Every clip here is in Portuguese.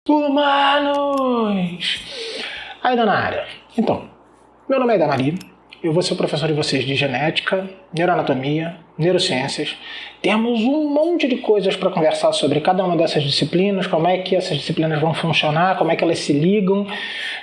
Humanos! Ainda na área. Então, meu nome é Damari, eu vou ser o professor de vocês de genética, neuroanatomia, neurociências. Temos um monte de coisas para conversar sobre cada uma dessas disciplinas, como é que essas disciplinas vão funcionar, como é que elas se ligam,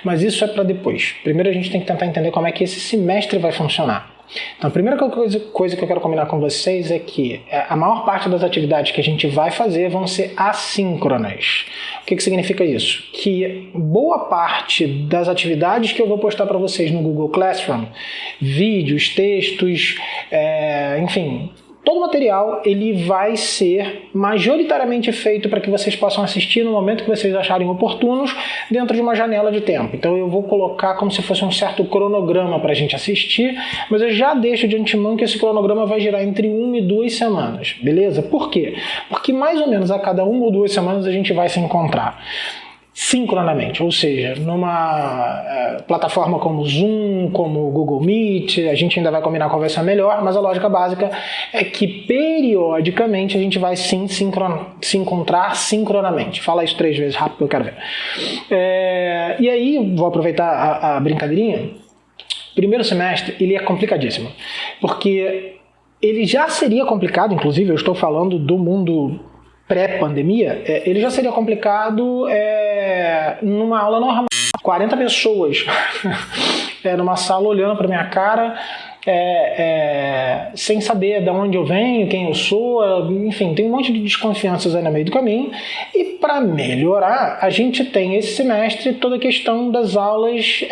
mas isso é para depois. Primeiro a gente tem que tentar entender como é que esse semestre vai funcionar. Então, a primeira coisa que eu quero combinar com vocês é que a maior parte das atividades que a gente vai fazer vão ser assíncronas. O que significa isso? Que boa parte das atividades que eu vou postar para vocês no Google Classroom, vídeos, textos, enfim, todo o material ele vai ser majoritariamente feito para que vocês possam assistir no momento que vocês acharem oportunos dentro de uma janela de tempo. Então eu vou colocar como se fosse um certo cronograma para a gente assistir, mas eu já deixo de antemão que esse cronograma vai girar entre 1 e 2 semanas, beleza? Por quê? Porque mais ou menos a cada 1 ou 2 semanas a gente vai se encontrar sincronamente, ou seja, numa plataforma como Zoom, como Google Meet, a gente ainda vai combinar qual vai ser melhor, mas a lógica básica é que periodicamente a gente vai sim se encontrar sincronamente. Fala isso 3 vezes rápido que eu quero ver. E aí, vou aproveitar a brincadeirinha. Primeiro semestre, ele é complicadíssimo, porque ele já seria complicado, inclusive eu estou falando do mundo pré-pandemia, ele já seria complicado numa aula normal. 40 pessoas numa sala olhando para minha cara, sem saber de onde eu venho, quem eu sou, enfim, tem um monte de desconfianças aí no meio do caminho. E para melhorar, a gente tem esse semestre toda a questão das aulas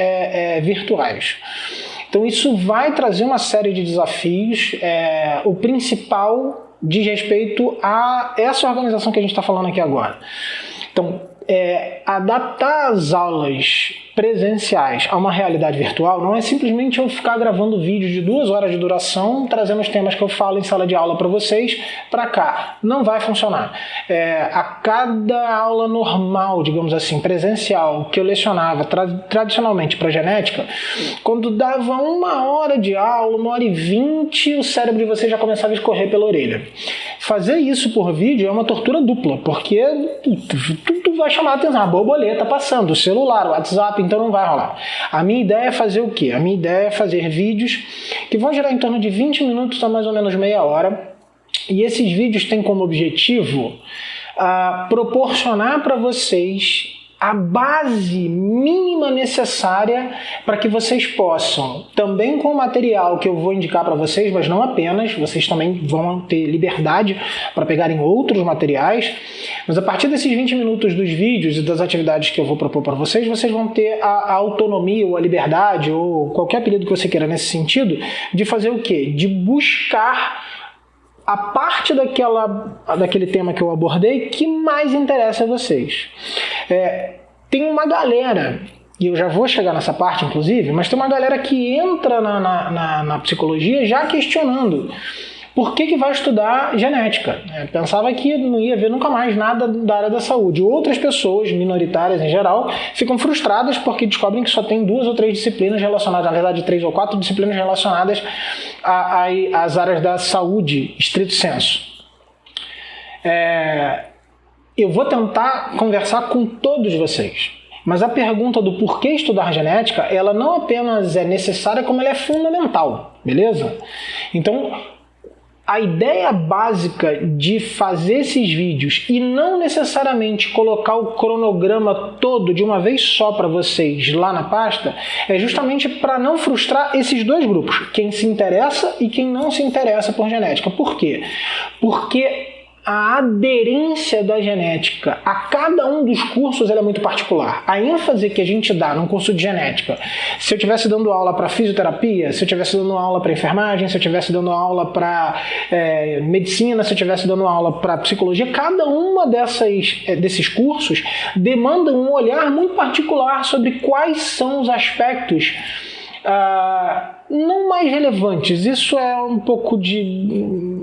virtuais. Então isso vai trazer uma série de desafios. O principal diz respeito a essa organização que a gente está falando aqui agora. Então, adaptar as aulas presenciais a uma realidade virtual não é simplesmente eu ficar gravando vídeos de 2 horas de duração, trazendo os temas que eu falo em sala de aula para vocês para cá. Não vai funcionar. A cada aula normal, digamos assim, presencial, que eu lecionava tradicionalmente para genética, quando dava 1 hora de aula, 1h20, o cérebro de vocês já começava a escorrer pela orelha. Fazer isso por vídeo é uma tortura dupla, porque tudo vai chamar a atenção. A borboleta passando, o celular, o WhatsApp, então não vai rolar. A minha ideia é fazer o quê? A minha ideia é fazer vídeos que vão girar em torno de 20 minutos a mais ou menos meia hora. E esses vídeos têm como objetivo proporcionar para vocês a base mínima necessária para que vocês possam, também com o material que eu vou indicar para vocês, mas não apenas, vocês também vão ter liberdade para pegarem outros materiais, mas a partir desses 20 minutos dos vídeos e das atividades que eu vou propor para vocês, vocês vão ter a autonomia ou a liberdade ou qualquer apelido que você queira nesse sentido, de fazer o quê? De buscar a parte daquele tema que eu abordei que mais interessa a vocês. Tem uma galera, e eu já vou chegar nessa parte inclusive, mas tem uma galera que entra na psicologia já questionando por que vai estudar genética. Pensava que não ia ver nunca mais nada da área da saúde. Outras pessoas, minoritárias em geral, ficam frustradas porque descobrem que só tem 2 ou 3 disciplinas relacionadas, na verdade 3 ou 4 disciplinas relacionadas às áreas da saúde, estrito sensu. Eu vou tentar conversar com todos vocês, mas a pergunta do porquê estudar genética, ela não apenas é necessária, como ela é fundamental, beleza? Então, a ideia básica de fazer esses vídeos e não necessariamente colocar o cronograma todo de uma vez só para vocês lá na pasta é justamente para não frustrar esses 2 grupos, quem se interessa e quem não se interessa por genética. Por quê? Porque a aderência da genética a cada um dos cursos é muito particular. A ênfase que a gente dá num curso de genética, se eu estivesse dando aula para fisioterapia, se eu estivesse dando aula para enfermagem, se eu estivesse dando aula para medicina, se eu estivesse dando aula para psicologia, cada uma desses cursos demanda um olhar muito particular sobre quais são os aspectos não mais relevantes, isso é um pouco de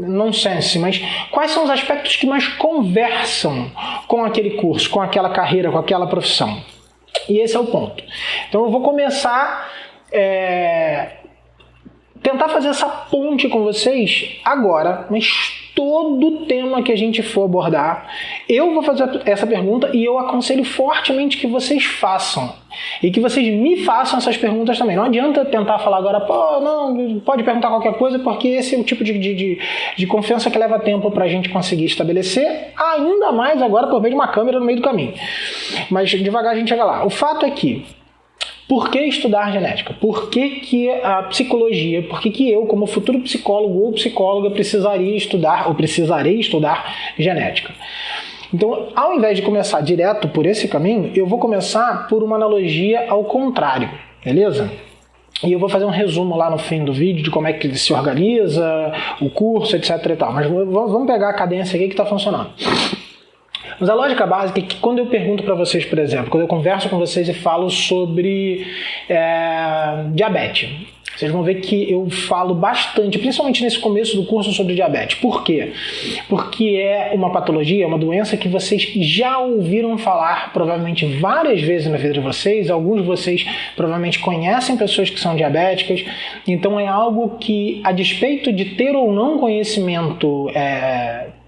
nonsense, mas quais são os aspectos que mais conversam com aquele curso, com aquela carreira, com aquela profissão? E esse é o ponto. Então eu vou começar tentar fazer essa ponte com vocês agora, mas todo tema que a gente for abordar, eu vou fazer essa pergunta e eu aconselho fortemente que vocês façam. E que vocês me façam essas perguntas também. Não adianta tentar falar agora, pô, não, pode perguntar qualquer coisa, porque esse é o tipo de confiança que leva tempo para a gente conseguir estabelecer, ainda mais agora por meio de uma câmera no meio do caminho. Mas devagar a gente chega lá. O fato é que, por que estudar genética? Por que a psicologia, por que eu, como futuro psicólogo ou psicóloga, precisaria estudar ou precisarei estudar genética? Então, ao invés de começar direto por esse caminho, eu vou começar por uma analogia ao contrário, beleza? E eu vou fazer um resumo lá no fim do vídeo de como é que ele se organiza, o curso, etc e tal. Mas vamos pegar a cadência aqui que está funcionando. Mas a lógica básica é que quando eu pergunto para vocês, por exemplo, quando eu converso com vocês e falo sobre diabetes, vocês vão ver que eu falo bastante, principalmente nesse começo do curso, sobre diabetes. Por quê? Porque é uma patologia, é uma doença que vocês já ouviram falar provavelmente várias vezes na vida de vocês. Alguns de vocês provavelmente conhecem pessoas que são diabéticas. Então é algo que, a despeito de ter ou não conhecimento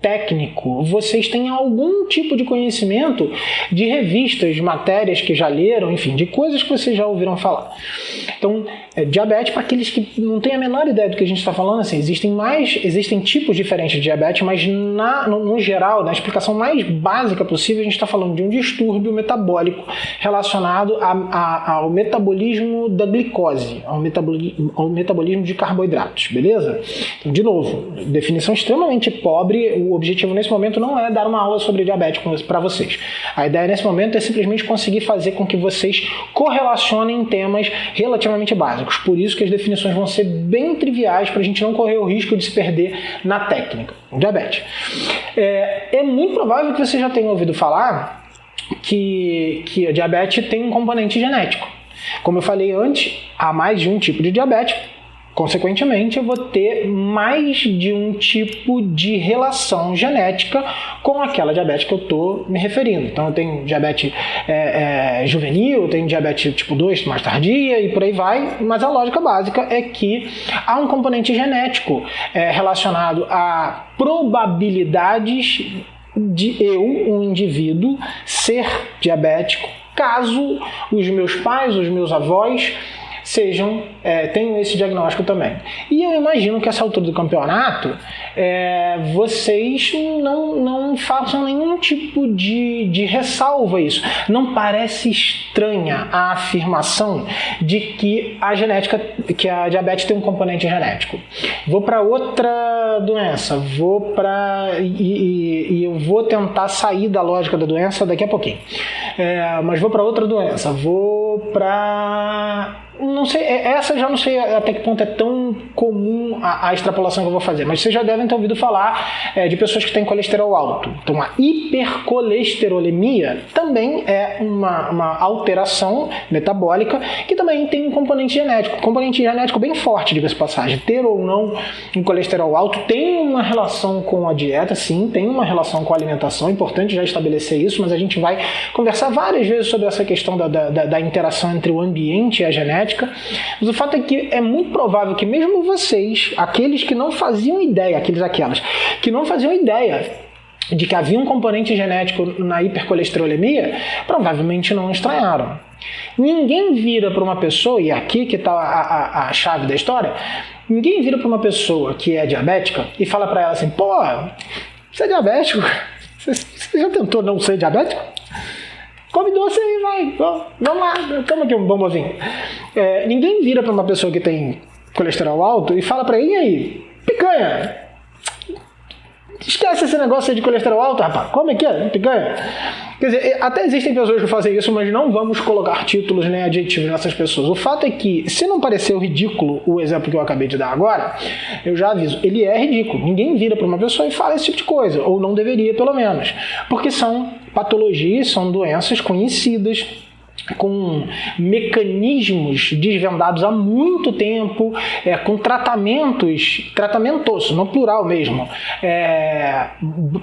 técnico, vocês têm algum tipo de conhecimento de revistas, de matérias que já leram, enfim, de coisas que vocês já ouviram falar. Então, diabetes, para aqueles que não têm a menor ideia do que a gente está falando, assim, existem tipos diferentes de diabetes, mas no geral, na explicação mais básica possível, a gente está falando de um distúrbio metabólico relacionado ao metabolismo da glicose, ao metabolismo de carboidratos, beleza? Então, de novo, definição extremamente pobre. O objetivo nesse momento não é dar uma aula sobre diabetes para vocês. A ideia nesse momento é simplesmente conseguir fazer com que vocês correlacionem temas relativamente básicos. Por isso que as definições vão ser bem triviais para a gente não correr o risco de se perder na técnica. Diabetes. É muito provável que você já tenha ouvido falar que a diabetes tem um componente genético. Como eu falei antes, há mais de um tipo de diabetes. Consequentemente, eu vou ter mais de um tipo de relação genética com aquela diabetes que eu estou me referindo. Então, eu tenho diabetes juvenil, eu tenho diabetes tipo 2 mais tardia e por aí vai, mas a lógica básica é que há um componente genético relacionado a probabilidades de um indivíduo, ser diabético, caso os meus pais, os meus avós tenham esse diagnóstico também. E eu imagino que essa altura do campeonato vocês não façam nenhum tipo de ressalva a isso. Não parece estranha a afirmação de que a diabetes tem um componente genético. Vou para outra doença, e eu vou tentar sair da lógica da doença daqui a pouquinho. Mas vou para outra doença, não sei, essa já não sei até que ponto é tão comum a extrapolação que eu vou fazer, mas vocês já devem ter ouvido falar de pessoas que têm colesterol alto. Então, a hipercolesterolemia também é uma alteração metabólica que também tem um componente genético bem forte, diga-se de passagem. Ter ou não um colesterol alto tem uma relação com a dieta, sim, tem uma relação com a alimentação, é importante já estabelecer isso, mas a gente vai conversar várias vezes sobre essa questão da interação entre o ambiente e a genética. Mas o fato é que é muito provável que mesmo vocês, aqueles que não faziam ideia, aquelas que não faziam ideia de que havia um componente genético na hipercolesterolemia, provavelmente não estranharam. Ninguém vira para uma pessoa, e aqui que está a chave da história, ninguém vira para uma pessoa que é diabética e fala para ela assim, pô, você é diabético? Você já tentou não ser diabético? Come doce aí, vai. Vamos lá, toma aqui um bombonzinho. Ninguém vira para uma pessoa que tem colesterol alto e fala para ele, e aí, picanha, esquece esse negócio aí de colesterol alto, rapaz, come aqui, picanha. Quer dizer, até existem pessoas que fazem isso, mas não vamos colocar títulos nem adjetivos nessas pessoas. O fato é que, se não pareceu ridículo o exemplo que eu acabei de dar agora, eu já aviso, ele é ridículo. Ninguém vira para uma pessoa e fala esse tipo de coisa, ou não deveria, pelo menos. Porque são patologias, são doenças conhecidas, com mecanismos desvendados há muito tempo, com tratamentos, no plural mesmo,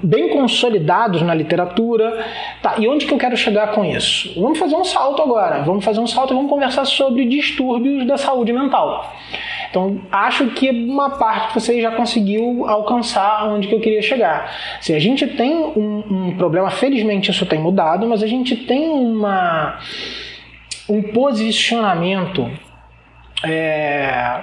bem consolidados na literatura. Tá, e onde que eu quero chegar com isso? Vamos fazer um salto agora, vamos conversar sobre distúrbios da saúde mental. Então, acho que uma parte de vocês já conseguiu alcançar onde que eu queria chegar. Se a gente tem um problema, felizmente isso tem mudado, mas a gente tem um posicionamento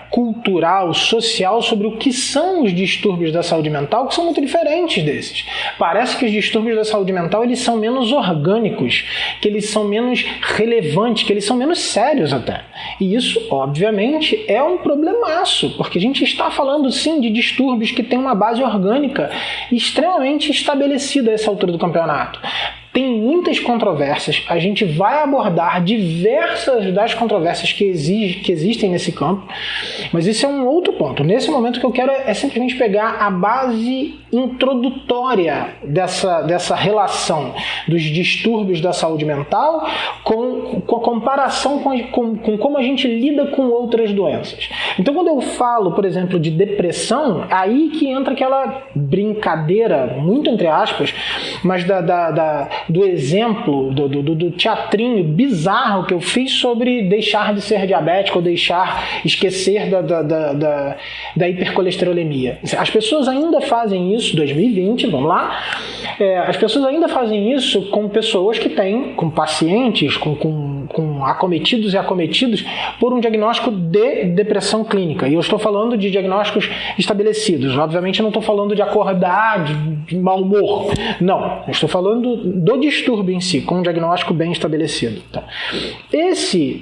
cultural, social sobre o que são os distúrbios da saúde mental, que são muito diferentes desses. Parece que os distúrbios da saúde mental eles são menos orgânicos, que eles são menos relevantes, que eles são menos sérios até. E isso, obviamente, é um problemaço, porque a gente está falando sim de distúrbios que têm uma base orgânica extremamente estabelecida a essa altura do campeonato. Tem muitas controvérsias, a gente vai abordar diversas das controvérsias que existem nesse campo, mas isso é um outro ponto. Nesse momento o que eu quero é simplesmente pegar a base introdutória dessa relação dos distúrbios da saúde mental com a comparação com como a gente lida com outras doenças. Então quando eu falo, por exemplo, de depressão, aí que entra aquela brincadeira, muito entre aspas, mas do exemplo, do teatrinho bizarro que eu fiz sobre deixar de ser diabético ou esquecer da hipercolesterolemia. As pessoas ainda fazem isso, 2020, vamos lá, as pessoas ainda fazem isso com pessoas que têm, com pacientes, com acometidos e acometidos por um diagnóstico de depressão clínica. E eu estou falando de diagnósticos estabelecidos. Obviamente eu não estou falando de acordar, de mau humor. Não, eu estou falando do distúrbio em si, com um diagnóstico bem estabelecido. Então, esse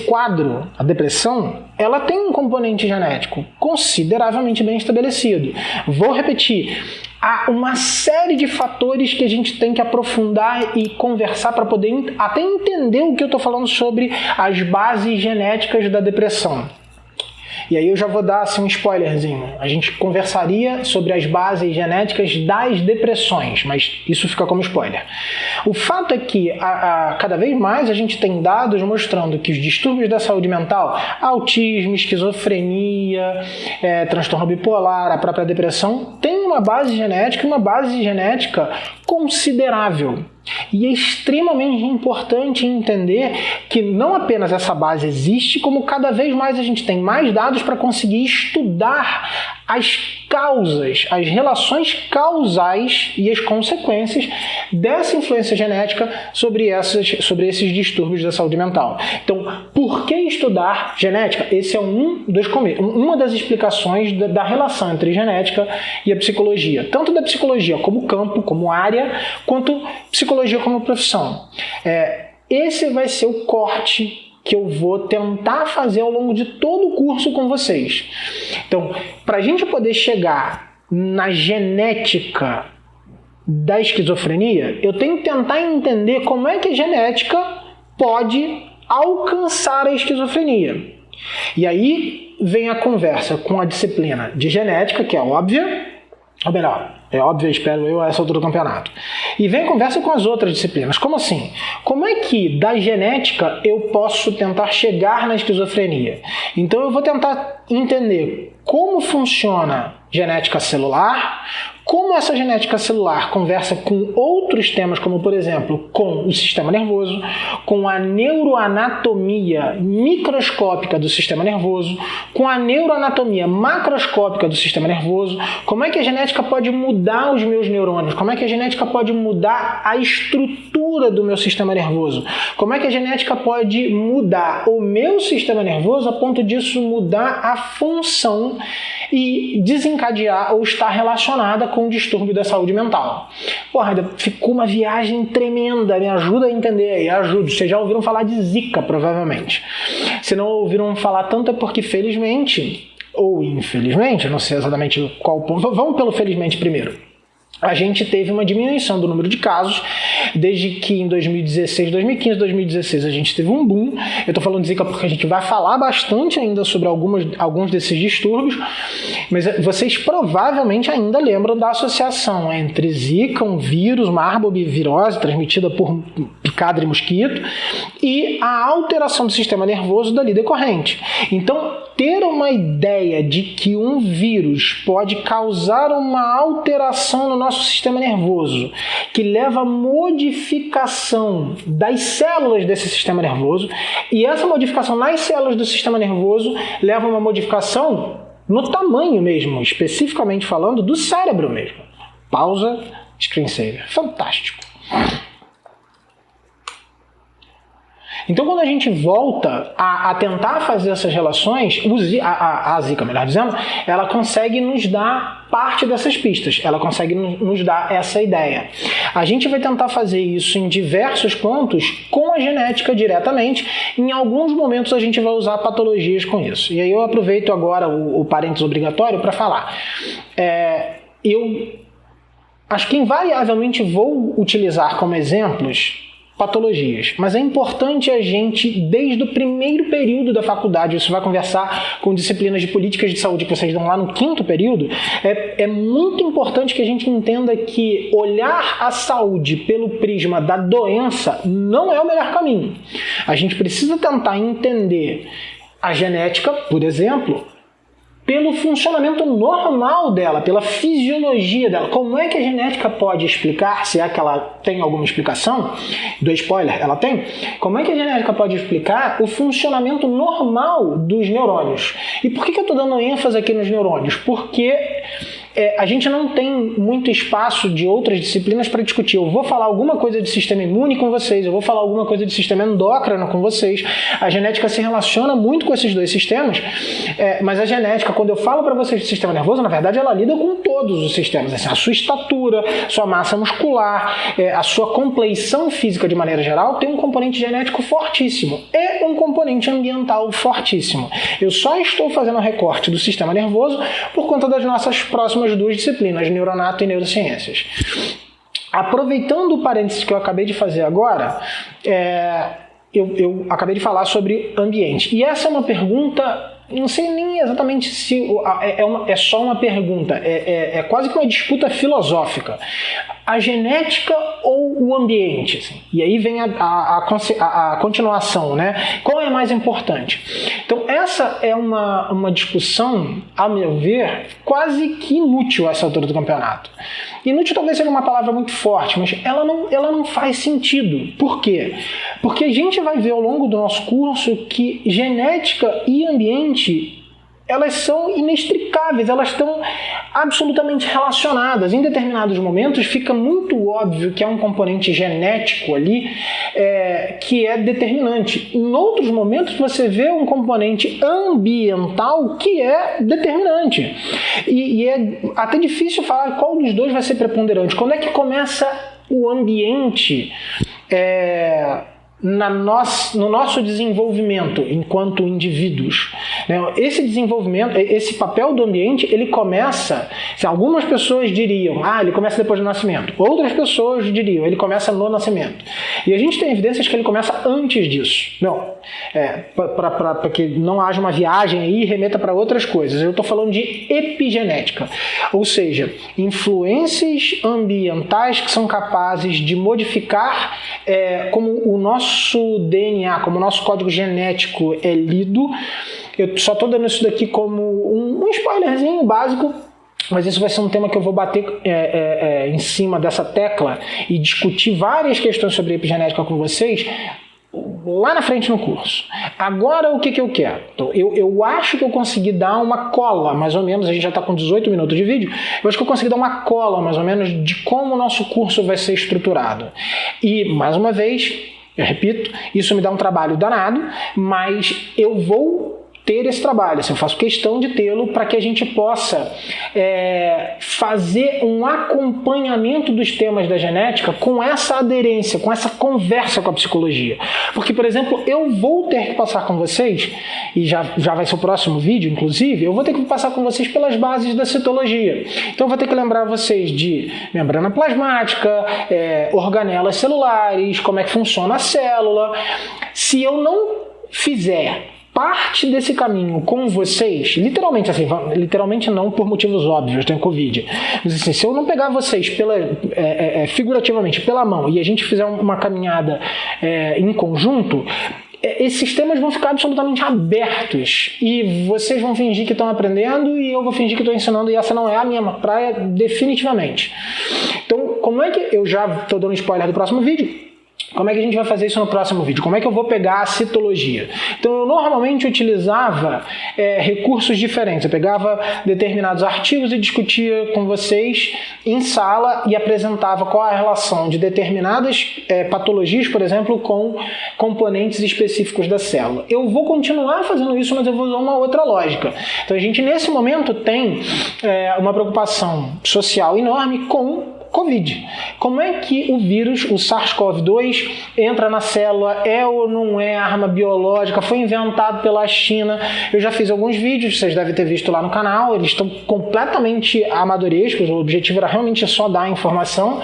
quadro, a depressão, ela tem um componente genético consideravelmente bem estabelecido. Vou repetir. Há uma série de fatores que a gente tem que aprofundar e conversar para poder até entender o que eu estou falando sobre as bases genéticas da depressão. E aí eu já vou dar assim, um spoilerzinho. A gente conversaria sobre as bases genéticas das depressões, mas isso fica como spoiler. O fato é que cada vez mais a gente tem dados mostrando que os distúrbios da saúde mental, autismo, esquizofrenia, transtorno bipolar, a própria depressão, têm uma base genética considerável. E é extremamente importante entender que não apenas essa base existe, como cada vez mais a gente tem mais dados para conseguir estudar as causas, as relações causais e as consequências dessa influência genética sobre esses distúrbios da saúde mental. Então, por que estudar genética? Esse é uma das explicações da relação entre genética e a psicologia. Tanto da psicologia como campo, como área, quanto psicologia como profissão. Esse vai ser o corte que eu vou tentar fazer ao longo de todo o curso com vocês. Então, para a gente poder chegar na genética da esquizofrenia, eu tenho que tentar entender como é que a genética pode alcançar a esquizofrenia. E aí vem a conversa com a disciplina de genética, que é óbvia, ou melhor, é óbvio, espero eu, a essa altura do campeonato. E vem conversa com as outras disciplinas. Como assim? Como é que da genética eu posso tentar chegar na esquizofrenia? Então eu vou tentar entender como funciona genética celular, como essa genética celular conversa com outros temas, como por exemplo, com o sistema nervoso, com a neuroanatomia microscópica do sistema nervoso, com a neuroanatomia macroscópica do sistema nervoso, como é que a genética pode mudar os meus neurônios, como é que a genética pode mudar a estrutura do meu sistema nervoso, como é que a genética pode mudar o meu sistema nervoso a ponto disso mudar a função e desencadear ou estar relacionada com o distúrbio da saúde mental. Porra, ficou uma viagem tremenda, me ajuda a entender aí, ajuda. Vocês já ouviram falar de Zika, provavelmente. Se não ouviram falar tanto é porque felizmente, ou infelizmente, não sei exatamente qual ponto, vamos pelo felizmente primeiro. A gente teve uma diminuição do número de casos, desde que em 2016, 2015, 2016 a gente teve um boom. Eu estou falando de Zika porque a gente vai falar bastante ainda sobre alguns desses distúrbios, mas vocês provavelmente ainda lembram da associação entre Zika, um vírus, uma arbovirose transmitida por picada de mosquito, e a alteração do sistema nervoso dali decorrente. Então, ter uma ideia de que um vírus pode causar uma alteração no nosso sistema nervoso, que leva a modificação das células desse sistema nervoso, e essa modificação nas células do sistema nervoso leva a uma modificação no tamanho mesmo, especificamente falando, do cérebro mesmo. Pausa, screensaver. Fantástico. Então, quando a gente volta a tentar fazer essas relações, a Zika, melhor dizendo, ela consegue nos dar parte dessas pistas, ela consegue nos dar essa ideia. A gente vai tentar fazer isso em diversos pontos com a genética diretamente. Em alguns momentos a gente vai usar patologias com isso. E aí eu aproveito agora o parênteses obrigatório para falar. Eu acho que invariavelmente vou utilizar como exemplos patologias, mas é importante a gente, desde o primeiro período da faculdade, você vai conversar com disciplinas de políticas de saúde que vocês dão lá no 5º período, é muito importante que a gente entenda que olhar a saúde pelo prisma da doença não é o melhor caminho. A gente precisa tentar entender a genética, por exemplo, pelo funcionamento normal dela, pela fisiologia dela. Como é que a genética pode explicar, se é que ela tem alguma explicação, do spoiler, ela tem, como é que a genética pode explicar o funcionamento normal dos neurônios? E por que eu estou dando ênfase aqui nos neurônios? Porque a gente não tem muito espaço de outras disciplinas para discutir. Eu vou falar alguma coisa de sistema imune com vocês, eu vou falar alguma coisa de sistema endócrino com vocês. A genética se relaciona muito com esses dois sistemas, mas a genética, quando eu falo para vocês de sistema nervoso, na verdade ela lida com todos os sistemas. Assim, a sua estatura, sua massa muscular, a sua compleição física de maneira geral tem um componente genético fortíssimo e um componente ambiental fortíssimo. Eu só estou fazendo um recorte do sistema nervoso por conta das nossas próximas duas disciplinas, neuronato e neurociências. Aproveitando o parênteses que eu acabei de fazer agora, eu acabei de falar sobre ambiente. E essa é uma pergunta, não sei nem exatamente se é só uma pergunta, é quase que uma disputa filosófica. A genética ou o ambiente? Assim? E aí vem a continuação, né? Qual é mais importante? Então, essa é uma discussão, a meu ver, quase que inútil a essa altura do campeonato. Inútil talvez seja uma palavra muito forte, mas ela não faz sentido. Por quê? Porque a gente vai ver ao longo do nosso curso que genética e ambiente, elas são inextricáveis, elas estão absolutamente relacionadas. Em determinados momentos fica muito óbvio que há um componente genético ali que é determinante. Em outros momentos você vê um componente ambiental que é determinante. E é até difícil falar qual dos dois vai ser preponderante. Quando é que começa o ambiente no nosso desenvolvimento enquanto indivíduos? Esse desenvolvimento, esse papel do ambiente, ele começa, se algumas pessoas diriam, ele começa depois do nascimento, outras pessoas diriam, ele começa no nascimento. E a gente tem evidências que ele começa antes disso. Não, para que não haja uma viagem aí e remeta para outras coisas. Eu estou falando de epigenética, ou seja, influências ambientais que são capazes de modificar como o nosso DNA, como o nosso código genético é lido. Eu só estou dando isso daqui como um spoilerzinho básico, mas isso vai ser um tema que eu vou bater em cima dessa tecla e discutir várias questões sobre epigenética com vocês lá na frente no curso. Agora, o que eu quero? Então, eu acho que eu consegui dar uma cola, mais ou menos, a gente já está com 18 minutos de vídeo, eu acho que eu consegui dar uma cola, mais ou menos, de como o nosso curso vai ser estruturado. E, mais uma vez, eu repito, isso me dá um trabalho danado, mas eu vou ter esse trabalho, assim, eu faço questão de tê-lo para que a gente possa fazer um acompanhamento dos temas da genética com essa aderência, com essa conversa com a psicologia. Porque, por exemplo, eu vou ter que passar com vocês, e já vai ser o próximo vídeo, inclusive, eu vou ter que passar com vocês pelas bases da citologia. Então eu vou ter que lembrar vocês de membrana plasmática, organelas celulares, como é que funciona a célula. Se eu não fizer parte desse caminho com vocês, literalmente, assim, literalmente não por motivos óbvios, tem Covid, mas assim, se eu não pegar vocês figurativamente pela mão e a gente fizer uma caminhada em conjunto, esses temas vão ficar absolutamente abertos e vocês vão fingir que estão aprendendo e eu vou fingir que estou ensinando, e essa não é a minha praia definitivamente. Então, como é que eu já estou dando spoiler do próximo vídeo? Como é que a gente vai fazer isso no próximo vídeo? Como é que eu vou pegar a citologia? Então, eu normalmente utilizava recursos diferentes. Eu pegava determinados artigos e discutia com vocês em sala e apresentava qual a relação de determinadas patologias, por exemplo, com componentes específicos da célula. Eu vou continuar fazendo isso, mas eu vou usar uma outra lógica. Então, a gente, nesse momento, tem uma preocupação social enorme com Covid. Como é que o vírus, o SARS-CoV-2, entra na célula? É ou não é arma biológica? Foi inventado pela China? Eu já fiz alguns vídeos, vocês devem ter visto lá no canal, eles estão completamente amadorescos, o objetivo era realmente só dar a informação.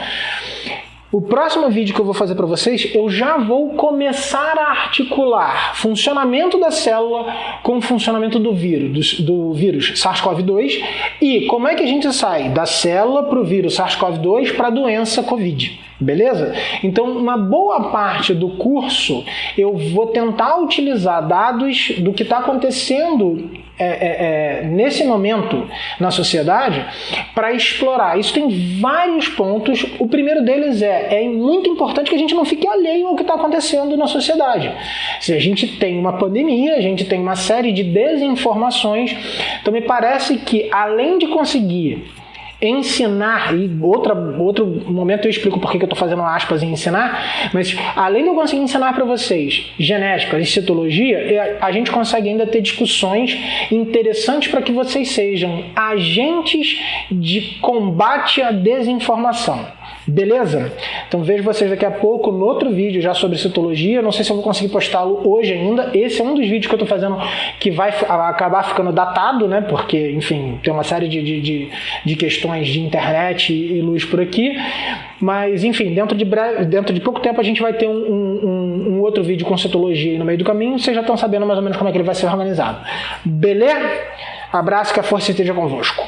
O próximo vídeo que eu vou fazer para vocês, eu já vou começar a articular funcionamento da célula com o funcionamento do vírus SARS-CoV-2 e como é que a gente sai da célula para o vírus SARS-CoV-2 para a doença Covid. Beleza? Então, uma boa parte do curso eu vou tentar utilizar dados do que está acontecendo nesse momento na sociedade para explorar. Isso tem vários pontos. O primeiro deles é muito importante que a gente não fique alheio ao que está acontecendo na sociedade. Se a gente tem uma pandemia, a gente tem uma série de desinformações, então me parece que além de conseguir ensinar, e outro momento eu explico por que eu estou fazendo aspas em ensinar, mas além de eu conseguir ensinar para vocês genética e citologia, a gente consegue ainda ter discussões interessantes para que vocês sejam agentes de combate à desinformação. Beleza? Então vejo vocês daqui a pouco no outro vídeo já sobre citologia. Não sei se eu vou conseguir postá-lo hoje ainda. Esse é um dos vídeos que eu estou fazendo que vai acabar ficando datado, né? Porque, enfim, tem uma série de questões de internet e luz por aqui. Mas, enfim, dentro de pouco tempo a gente vai ter um outro vídeo com citologia aí no meio do caminho. Vocês já estão sabendo mais ou menos como é que ele vai ser organizado. Beleza? Abraço, que a força esteja convosco.